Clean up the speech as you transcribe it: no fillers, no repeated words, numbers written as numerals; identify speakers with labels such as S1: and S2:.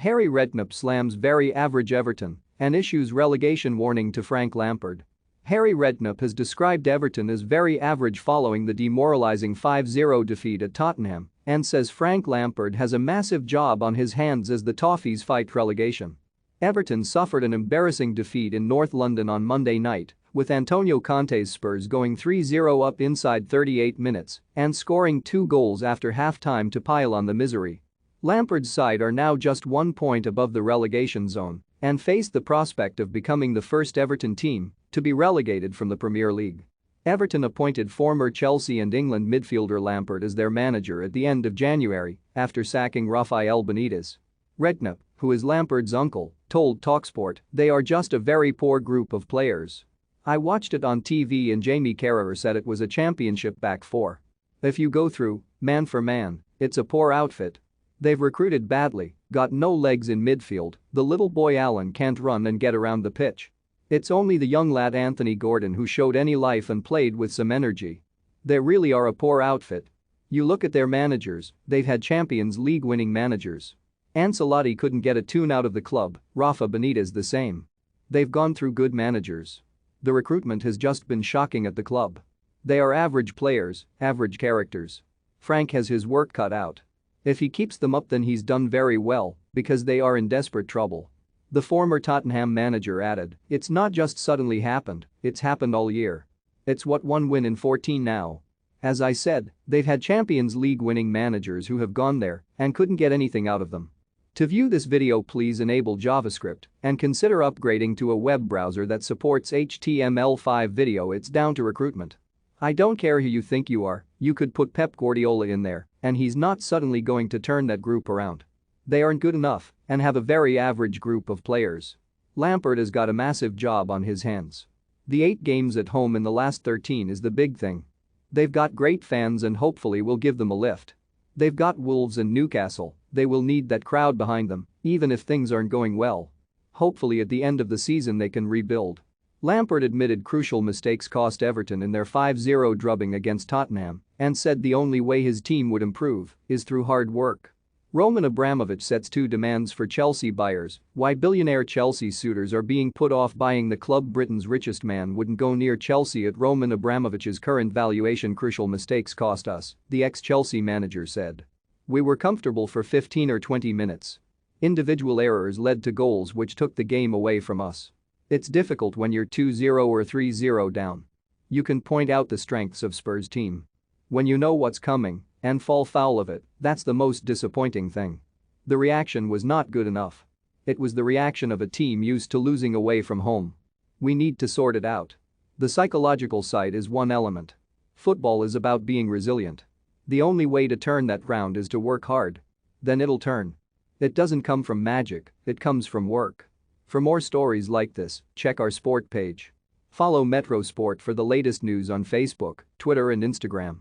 S1: Harry Redknapp slams very average Everton and issues relegation warning to Frank Lampard. Harry Redknapp has described Everton as very average following the demoralising 5-0 defeat at Tottenham and says Frank Lampard has a massive job on his hands as the Toffees fight relegation. Everton suffered an embarrassing defeat in North London on Monday night, with Antonio Conte's Spurs going 3-0 up inside 38 minutes and scoring 2 goals after half-time to pile on the misery. Lampard's side are now just 1 point above the relegation zone and face the prospect of becoming the first Everton team to be relegated from the Premier League. Everton appointed former Chelsea and England midfielder Lampard as their manager at the end of January after sacking Rafael Benitez. Redknapp, who is Lampard's uncle, told TalkSport they are just a very poor group of players. I watched it on TV and Jamie Carragher said it was a championship back four. If you go through, man for man, it's a poor outfit. They've recruited badly, got no legs in midfield, the little boy Allen can't run and get around the pitch. It's only the young lad Anthony Gordon who showed any life and played with some energy. They really are a poor outfit. You look at their managers, they've had Champions League winning managers. Ancelotti couldn't get a tune out of the club, Rafa Benitez the same. They've gone through good managers. The recruitment has just been shocking at the club. They are average players, average characters. Frank has his work cut out. If he keeps them up then he's done very well, because they are in desperate trouble. The former Tottenham manager added, it's not just suddenly happened, it's happened all year. It's what 1 win in 14 now. As I said, they've had Champions League winning managers who have gone there and couldn't get anything out of them. To view this video please enable JavaScript and consider upgrading to a web browser that supports HTML5 video. It's down to recruitment. I don't care who you think you are, you could put Pep Guardiola in there and he's not suddenly going to turn that group around. They aren't good enough and have a very average group of players. Lampard has got a massive job on his hands. The 8 games at home in the last 13 is the big thing. They've got great fans and hopefully will give them a lift. They've got Wolves and Newcastle, they will need that crowd behind them, even if things aren't going well. Hopefully at the end of the season they can rebuild. Lampard admitted crucial mistakes cost Everton in their 5-0 drubbing against Tottenham and said the only way his team would improve is through hard work. Roman Abramovich sets 2 demands for Chelsea buyers. Why billionaire Chelsea suitors are being put off buying the club. Britain's richest man wouldn't go near Chelsea at Roman Abramovich's current valuation. Crucial mistakes cost us, the ex-Chelsea manager said. We were comfortable for 15 or 20 minutes. Individual errors led to goals which took the game away from us. It's difficult when you're 2-0 or 3-0 down. You can point out the strengths of Spurs' team. When you know what's coming and fall foul of it, that's the most disappointing thing. The reaction was not good enough. It was the reaction of a team used to losing away from home. We need to sort it out. The psychological side is one element. Football is about being resilient. The only way to turn that round is to work hard. Then it'll turn. It doesn't come from magic, it comes from work. For more stories like this, check our sport page. Follow Metro Sport for the latest news on Facebook, Twitter and Instagram.